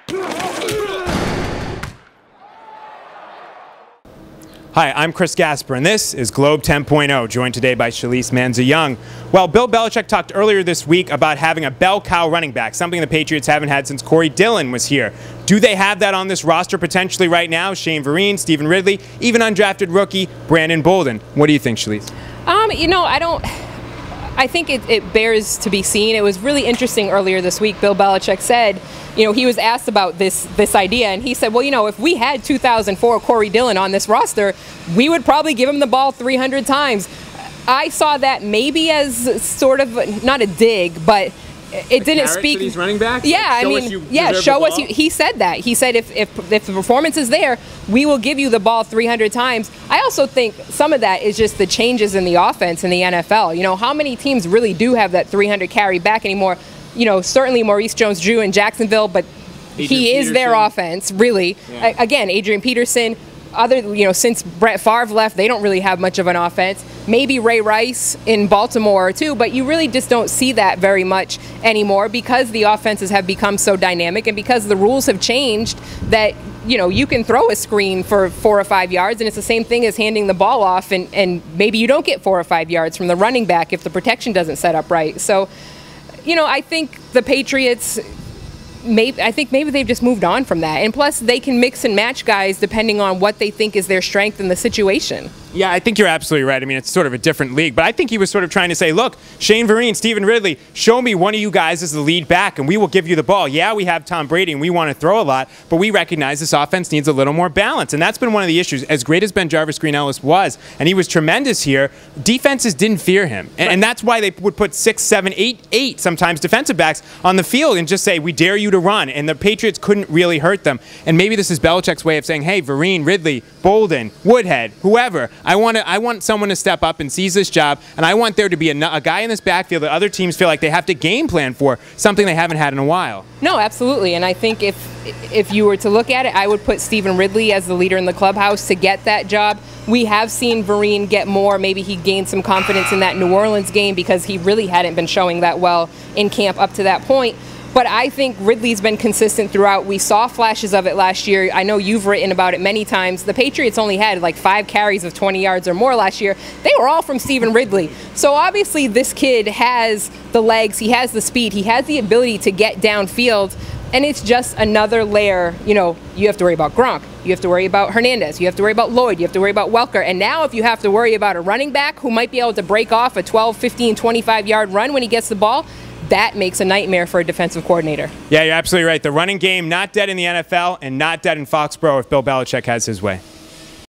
Hi, I'm Chris Gasper, and this is Globe 10.0, joined today by Shalise, Manza Young. Well, Bill Belichick talked earlier this week about having a bell cow running back, something the Patriots haven't had since Corey Dillon was here. Do they have that on this roster potentially right now? Shane Vereen, Stephen Ridley, even undrafted rookie Brandon Bolden. What do you think, Shalise? You know, I think it bears to be seen. It was really interesting earlier this week. Bill Belichick said, you know, he was asked about this idea, and he said, well, you know, if we had 2004 Corey Dillon on this roster, we would probably give him the ball 300 times. I saw that maybe as sort of, not a dig, but it didn't speak. He's running back? Yeah, I mean, yeah, show us. He said that. He said if the performance is there, we will give you the ball 300 times. I also think some of that is just the changes in the offense in the NFL. You know, how many teams really do have that 300 carry back anymore? You know, certainly Maurice Jones-Drew in Jacksonville, but he is their offense, really. Yeah. Again, Adrian Peterson. Since Brett Favre left, they don't really have much of an offense. Maybe Ray Rice in Baltimore too, but you really just don't see that very much anymore because the offenses have become so dynamic and because the rules have changed that, you know, you can throw a screen for 4 or 5 yards and it's the same thing as handing the ball off and maybe you don't get 4 or 5 yards from the running back if the protection doesn't set up right. So, you know, I think the Patriots... I think maybe they've just moved on from that. And plus, they can mix and match guys depending on what they think is their strength in the situation. Yeah, I think you're absolutely right. I mean, it's sort of a different league. But I think he was sort of trying to say, look, Shane Vereen, Stephen Ridley, show me one of you guys as the lead back, and we will give you the ball. Yeah, we have Tom Brady, and we want to throw a lot, but we recognize this offense needs a little more balance. And that's been one of the issues. As great as Ben Jarvis Green Ellis was, and he was tremendous here, defenses didn't fear him. And that's why they would put 6, 7, 8 sometimes defensive backs on the field and just say, we dare you to run. And the Patriots couldn't really hurt them. And maybe this is Belichick's way of saying, hey, Vereen, Ridley, Bolden, Woodhead, whoever, I want someone to step up and seize this job, and I want there to be a guy in this backfield that other teams feel like they have to game plan for, something they haven't had in a while. No, absolutely. And I think if you were to look at it, I would put Stephen Ridley as the leader in the clubhouse to get that job. We have seen Vereen get more. Maybe he gained some confidence in that New Orleans game because he really hadn't been showing that well in camp up to that point. But I think Ridley's been consistent throughout. We saw flashes of it last year. I know you've written about it many times. The Patriots only had like 5 carries of 20 yards or more last year. They were all from Stephen Ridley. So obviously this kid has the legs, he has the speed, he has the ability to get downfield. And it's just another layer. You know, you have to worry about Gronk. You have to worry about Hernandez. You have to worry about Lloyd. You have to worry about Welker. And now if you have to worry about a running back who might be able to break off a 12, 15, 25-yard run when he gets the ball, that makes a nightmare for a defensive coordinator. Yeah, you're absolutely right. The running game not dead in the NFL and not dead in Foxborough if Bill Belichick has his way.